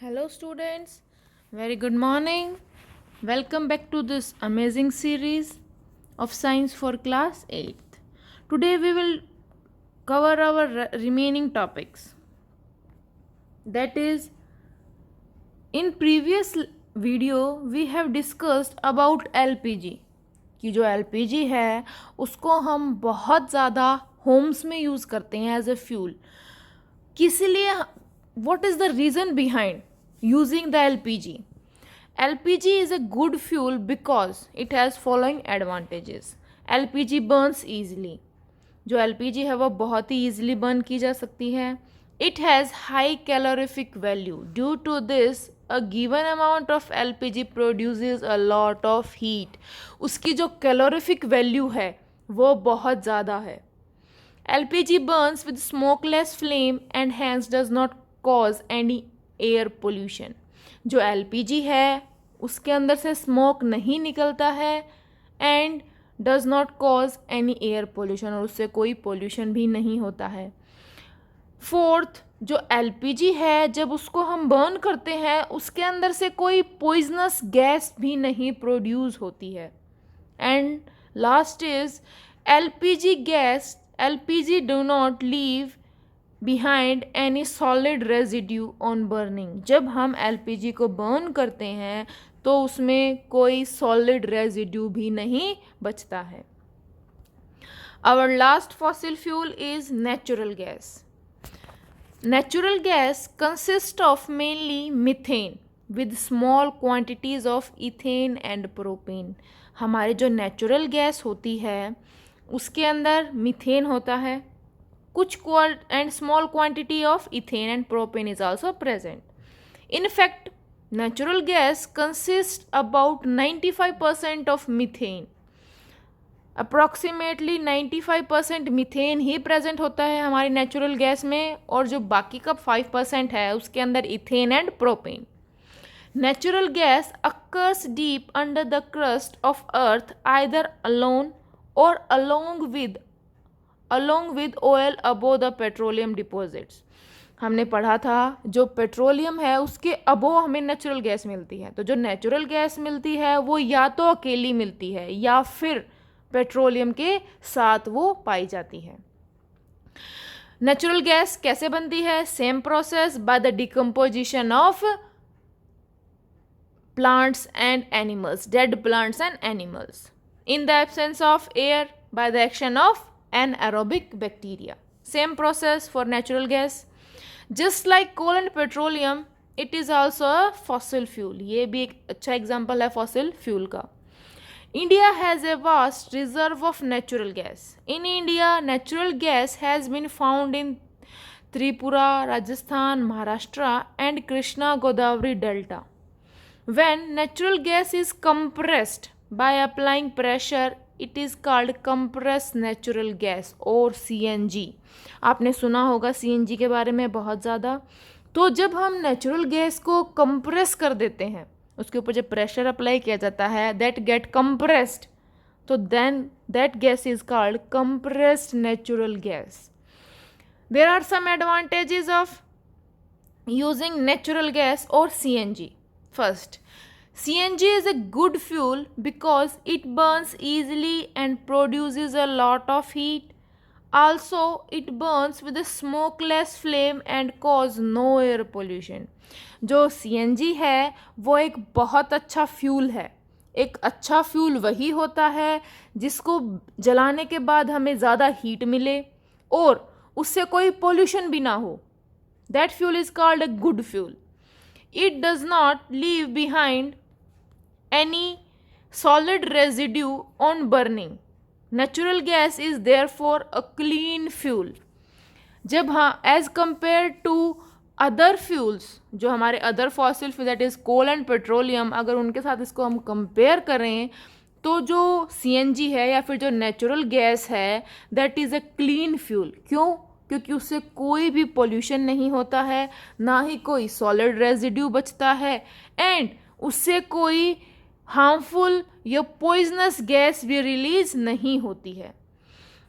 Hello, students. Very good morning. Welcome back to this amazing series of Science for Class 8th. Today, we will cover our remaining topics. That is, in previous video, we have discussed about LPG. कि जो LPG है उसको हम बहुत ज़्यादा Holmes में use करते हैं एज ए फ्यूल. किस लिए, what is the reason behind using the LPG? LPG is a good fuel because it has following advantages. LPG burns easily. जो LPG है वो बहुत ही easily burn की जा सकती है. It has high calorific value. Due to this, a given amount of LPG produces a lot of heat. उसकी जो calorific value है वो बहुत ज़्यादा है. LPG burns with smokeless flame and hence does not cause any air pollution. जो LPG है उसके अंदर से स्मोक नहीं निकलता है and does not cause any air pollution, और उससे कोई पोल्यूशन भी नहीं होता है. फोर्थ, जो LPG है जब उसको हम बर्न करते हैं उसके अंदर से कोई पॉइजनस गैस भी नहीं प्रोड्यूस होती है. And last is LPG do not leave behind any solid residue on burning. जब हम LPG को बर्न करते हैं तो उसमें कोई solid residue भी नहीं बचता है. Our last fossil fuel is natural gas. Natural gas consists of mainly methane with small quantities of ethane and propane. हमारे जो नेचुरल गैस होती है उसके अंदर मीथेन होता है, कुछ and small quantity of ethane and propane is also present. In fact natural gas consist about 95% of methane. Approximately 95% methane he present होता है हमारी नेचुरल गैस में, और जो बाकी का 5% है उसके अंदर ethane and propane. Natural gas occurs deep under the crust of earth either alone or along with oil above the petroleum deposits. हमने पढ़ा था जो पेट्रोलियम है उसके अबो हमें नेचुरल गैस मिलती है. तो जो नेचुरल गैस मिलती है वो या तो अकेली मिलती है या फिर पेट्रोलियम के साथ वो पाई जाती है. नेचुरल गैस कैसे बनती है? Same process, by the decomposition of plants and animals, dead plants and animals, in the absence of air, by the action of anaerobic bacteria. Same process for natural gas. Just like coal and petroleum, it is also a fossil fuel. ये भी एक अच्छा example है fossil fuel का. India has a vast reserve of natural gas. In India, natural gas has been found in Tripura, Rajasthan, Maharashtra and Krishna Godavari Delta. When natural gas is compressed by applying pressure, it is called compressed natural gas or CNG. आपने सुना होगा CNG के बारे में बहुत ज़्यादा. तो जब हम नेचुरल गैस को कंप्रेस कर देते हैं, उसके ऊपर जब प्रेशर अप्लाई किया जाता है, दैट गेट कंप्रेस्ड, तो then that gas is called compressed natural gas. There are some advantages of using natural gas और CNG. First, CNG is a good fuel because it burns easily and produces a lot of heat. Also, it burns with a smokeless flame and cause no air pollution. जो CNG है वो एक बहुत अच्छा fuel है. एक अच्छा fuel वही होता है जिसको जलाने के बाद हमें ज़्यादा हीट मिले और उससे कोई पोल्यूशन भी ना हो. That fuel is called a good fuel. It does not leave behind any solid residue on burning. Natural gas is therefore a clean fuel. जब हाँ as compare to other fuels, जो हमारे other fossil fuel that is coal and petroleum, अगर उनके साथ इसको हम compare करें तो जो CNG है या फिर जो नेचुरल गैस है that is a clean fuel. क्यों? क्योंकि उससे कोई भी पोल्यूशन नहीं होता है, ना ही कोई सॉलिड रेजिड्यू बचता है, एंड उससे कोई हार्मफुल या पॉइजनस गैस भी रिलीज नहीं होती है.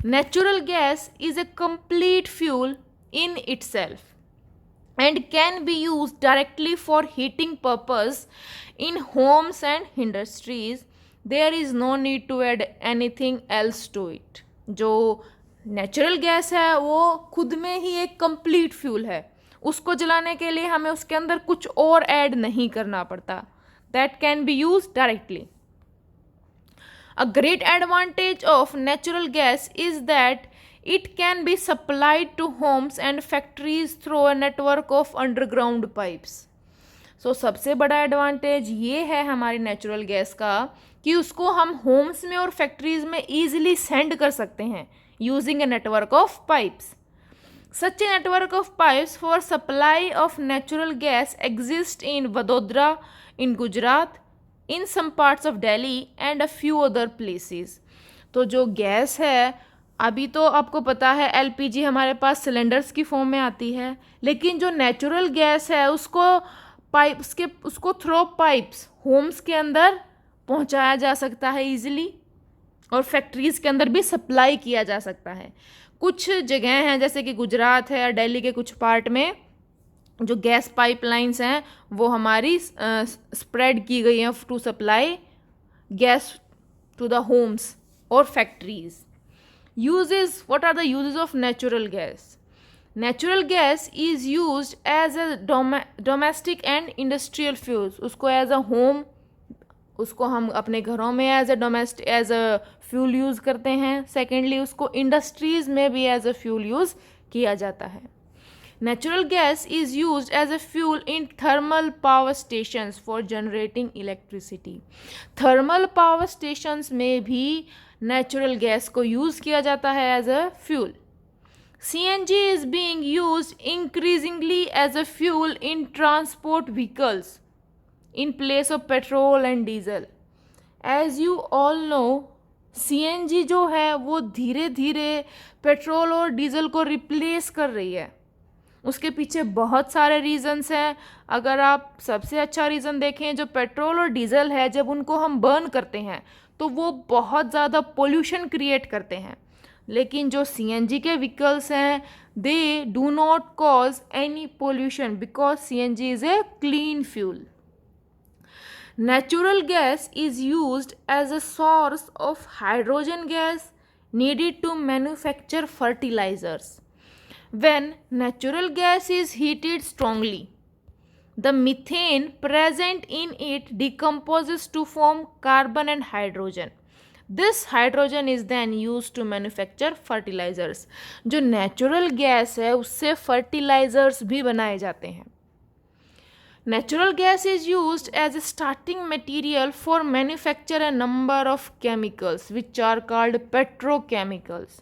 Natural gas is a complete fuel in itself. and can be used directly for heating purpose in homes and industries. There is no need to add anything else to it. जो natural gas है वो खुद में ही एक complete fuel है, उसको जलाने के लिए हमें उसके अंदर कुछ और ऐड नहीं करना पड़ता. That can be use directly. A great advantage of natural gas is that it can be supplied to homes and factories through a network of underground pipes. So सबसे बड़ा एडवांटेज ये है हमारी नेचुरल गैस का कि उसको हम Holmes में और फैक्ट्रीज में ईजिली सेंड कर सकते हैं using a network of pipes. Such a network of pipes for supply of natural gas exists in Vadodara, in Gujarat, in some parts of Delhi and a few other places. तो जो gas है, अभी तो आपको पता है LPG हमारे पास cylinders की फॉर्म में आती है, लेकिन जो नेचुरल गैस है उसको थ्रो पाइप्स होम्स के अंदर पहुंचाया जा सकता है ईजिली, और फैक्ट्रीज़ के अंदर भी सप्लाई किया जा सकता है. कुछ जगह हैं जैसे कि गुजरात है या दिल्ली के कुछ पार्ट में जो गैस पाइपलाइंस हैं वो हमारी स्प्रेड की गई हैं to supply gas to the homes और factories. Uses, what are the uses of natural gas? Natural gas is used as a domestic and industrial fuels. उसको एज अ होम, उसको हम अपने घरों में एज अ फ्यूल यूज़ करते हैं. Secondly उसको इंडस्ट्रीज़ में भी एज अ फ्यूल यूज़ किया जाता है. Natural gas is used as a fuel in thermal power stations for generating electricity. Thermal power stations में भी natural gas को use किया जाता है as a fuel. CNG is being used increasingly as a fuel in transport vehicles in place of petrol and diesel. As you all know, CNG जो है वो धीरे धीरे पेट्रोल और डीजल को रिप्लेस कर रही है. उसके पीछे बहुत सारे रीज़न्स हैं. अगर आप सबसे अच्छा रीज़न देखें, जो पेट्रोल और डीजल है जब उनको हम बर्न करते हैं तो वो बहुत ज़्यादा पोल्यूशन क्रिएट करते हैं, लेकिन जो सीएनजी के व्हीकल्स हैं they do not cause any pollution because CNG is a clean fuel. Natural gas is used as a source of hydrogen gas needed to manufacture fertilizers. When natural gas is heated strongly, the methane present in it decomposes to form carbon and hydrogen. This hydrogen is then used to manufacture fertilizers. जो natural gas है उससे fertilizers भी बनाए जाते हैं. Natural gas is used as a starting material for manufacture a number of chemicals which are called petrochemicals.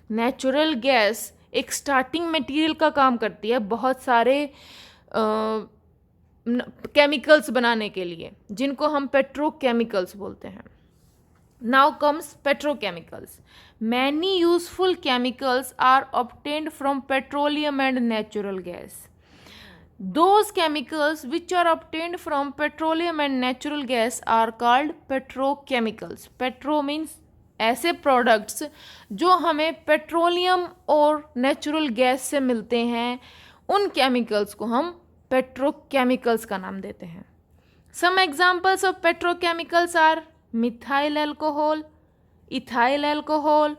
Natural gas एक starting material का काम करती है बहुत सारे केमिकल्स बनाने के लिए, जिनको हम पेट्रोकेमिकल्स बोलते हैं. Now comes petrochemicals. Many useful chemicals are obtained from petroleum and natural gas. Those chemicals which are obtained from petroleum and natural gas are called petrochemicals. Petro means ऐसे प्रोडक्ट्स जो हमें पेट्रोलियम और natural gas से मिलते हैं, उन chemicals को हम पेट्रोकेमिकल्स का नाम देते हैं. Some examples of petrochemicals are methyl alcohol, ethyl alcohol,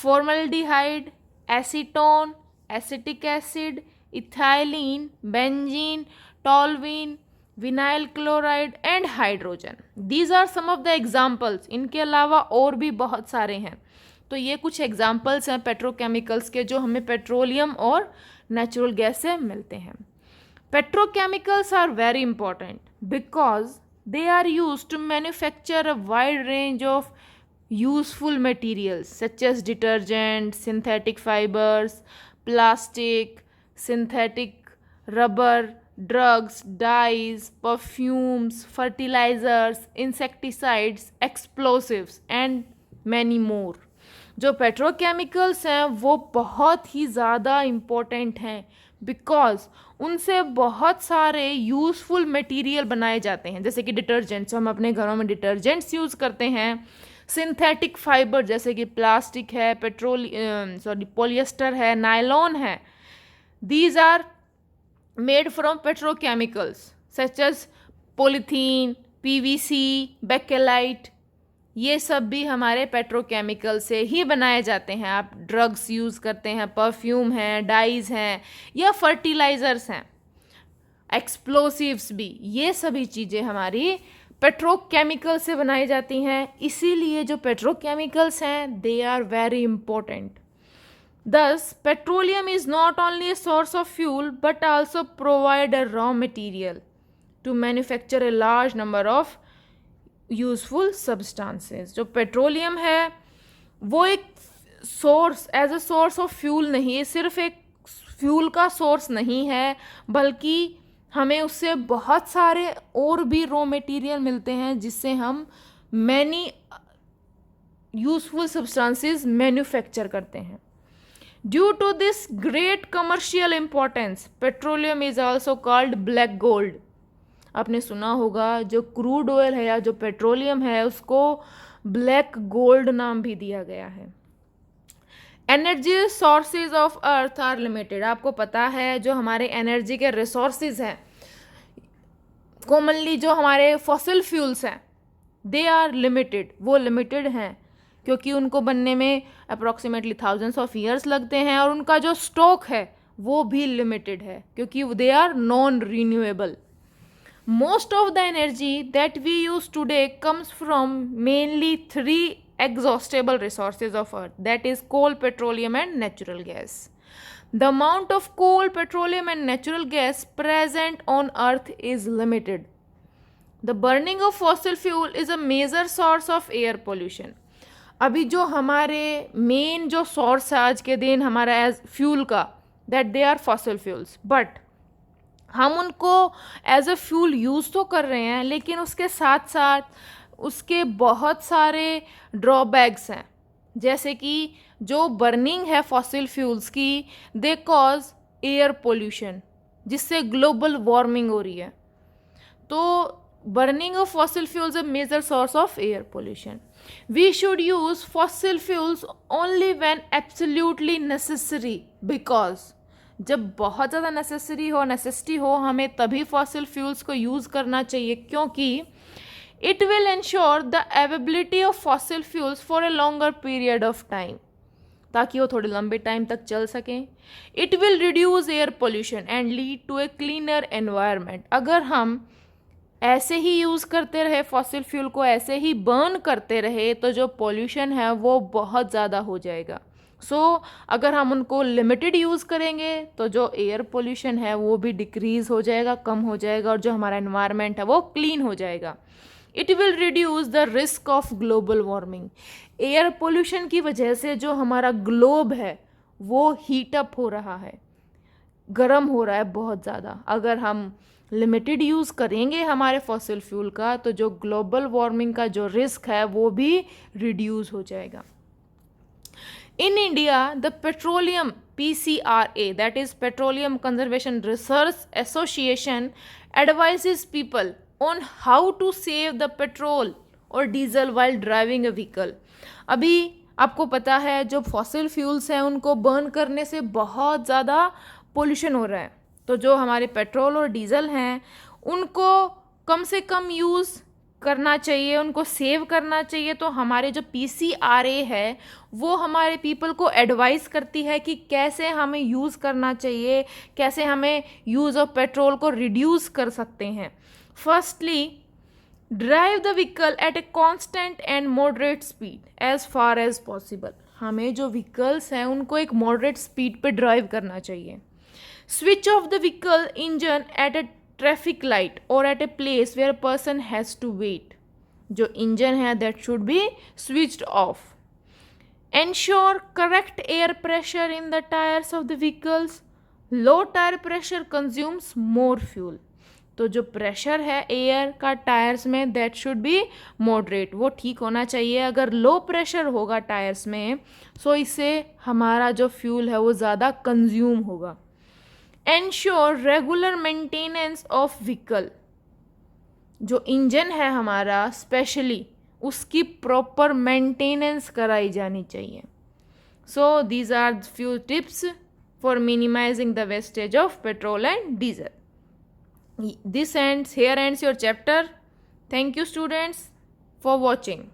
formaldehyde, acetone, acetic acid, ethylene, benzene, toluene, vinyl chloride and hydrogen. These are some of the examples. इनके अलावा और भी बहुत सारे हैं. तो ये कुछ एग्जाम्पल्स हैं पेट्रोकेमिकल्स के जो हमें पेट्रोलियम और नेचुरल गैस से मिलते हैं. Petrochemicals are very important because they are used to manufacture a wide range of useful materials such as detergent, synthetic fibres, plastic, synthetic rubber, drugs, dyes, perfumes, fertilizers, insecticides, explosives and many more. जो petrochemicals हैं वो बहुत ही ज़्यादा important हैं because उनसे बहुत सारे useful material बनाए जाते हैं. जैसे कि डिटर्जेंट्स, हम अपने घरों में डिटर्जेंट्स यूज़ करते हैं. सिंथेटिक फाइबर जैसे कि प्लास्टिक है, पॉलिएस्टर है, नायलॉन है. These are made from petrochemicals such as polythene, PVC, bakelite, ये सब भी हमारे पेट्रोकेमिकल से ही बनाए जाते हैं. आप ड्रग्स यूज़ करते हैं, परफ्यूम हैं, डाइज हैं या फर्टिलाइज़र्स हैं, एक्सप्लोसिव्स भी, ये सभी चीज़ें हमारी पेट्रोकेमिकल से बनाई जाती हैं. इसीलिए जो पेट्रोकेमिकल्स हैं they are very important. Thus, petroleum is not only a source of fuel but also provide a raw material to manufacture a large number of useful substances. जो पेट्रोलियम है वो एक source, as a source of fuel नहीं, सिर्फ एक fuel का source नहीं है, बल्कि हमें उससे बहुत सारे और भी रॉ मटेरियल मिलते हैं जिससे हम मैनी यूजफुल सब्सटेंसेस मैन्युफैक्चर करते हैं. Due to this great commercial importance, petroleum is also called black gold. आपने सुना होगा जो क्रूड ऑयल है या जो पेट्रोलियम है उसको ब्लैक गोल्ड नाम भी दिया गया है. Energy sources of earth are limited. आपको पता है जो हमारे एनर्जी के रिसोर्सेज हैं, कॉमनली जो हमारे फॉसिल फ्यूल्स हैं, दे आर लिमिटेड. वो लिमिटेड हैं क्योंकि उनको बनने में अप्रॉक्सीमेटली थाउजेंड्स ऑफ ईयर्स लगते हैं, और उनका जो स्टॉक है वो भी लिमिटेड है क्योंकि they are non renewable. Most of the energy that we use today comes from mainly 3 exhaustible resources of earth, that is coal, petroleum and natural gas. The amount of coal, petroleum and natural gas present on earth is limited. The burning of fossil fuel is a major source of air pollution. अभी जो हमारे main जो source है आज के दिन हमारा as fuel का, that they are fossil fuels, but हम उनको एज अ फ्यूल यूज़ तो कर रहे हैं, लेकिन उसके साथ साथ उसके बहुत सारे ड्रॉबैक्स हैं. जैसे कि जो बर्निंग है फॉसिल फ्यूल्स की, दे कॉज एयर पोल्यूशन, जिससे ग्लोबल वार्मिंग हो रही है. तो burning of fossil fuels is a major source of air pollution. We should use fossil fuels only when absolutely necessary, because जब बहुत ज़्यादा नेसेसिटी हो हमें तभी फॉसिल फ्यूल्स को यूज़ करना चाहिए, क्योंकि it will ensure the availability of fossil fuels for a longer period of time, ताकि वो थोड़े लंबे टाइम तक चल सकें. It will reduce air pollution and lead to a cleaner environment. अगर हम ऐसे ही यूज़ करते रहे, फॉसिल फ्यूल को ऐसे ही बर्न करते रहे, तो जो पॉल्यूशन है वो बहुत ज़्यादा हो जाएगा. अगर हम उनको लिमिटेड यूज़ करेंगे तो जो एयर पोल्यूशन है वो भी डिक्रीज़ हो जाएगा, कम हो जाएगा, और जो हमारा एनवायरनमेंट है वो क्लीन हो जाएगा. It will reduce the risk of global warming. Air pollution की वजह से जो हमारा ग्लोब है वो हीटअप हो रहा है, गर्म हो रहा है बहुत ज़्यादा. अगर हम लिमिटेड यूज़ करेंगे हमारे फॉसिल फ्यूल का, तो जो ग्लोबल वार्मिंग का जो रिस्क है वो भी रिड्यूस हो जाएगा. In India the petroleum PCRA, that is Petroleum Conservation Research Association, advises people on how to save the petrol or diesel while driving a vehicle. अभी आपको पता है जो फॉसिल फ्यूल्स हैं उनको बर्न करने से बहुत ज़्यादा पोल्यूशन हो रहा है. तो जो हमारे पेट्रोल और डीजल हैं उनको कम से कम यूज़ करना चाहिए, उनको सेव करना चाहिए. तो हमारे जो PCRA है वो हमारे पीपल को एडवाइस करती है कि कैसे हमें यूज़ करना चाहिए, कैसे हमें यूज़ ऑफ पेट्रोल को रिड्यूस कर सकते हैं. Firstly, drive the vehicle at a constant and moderate speed as far as possible. हमें जो व्हीकल्स हैं उनको एक मॉडरेट स्पीड पे ड्राइव करना चाहिए. Switch off the vehicle engine at a traffic light or at a place where a person has to wait. जो engine है that should be switched off. Ensure correct air pressure in the tires of the vehicles. Low tire pressure consumes more fuel. तो जो pressure है air का tyres में that should be moderate, वो ठीक होना चाहिए. अगर लो प्रेशर होगा टायर्स में सो इससे हमारा जो फ्यूल है वो ज़्यादा कंज्यूम होगा. Ensure regular maintenance of vehicle. जो इंजन है हमारा स्पेशली उसकी प्रॉपर मेंटेनेंस कराई जानी चाहिए. So these are few tips for minimizing the wastage of petrol and diesel. Here ends your chapter. Thank you students for watching.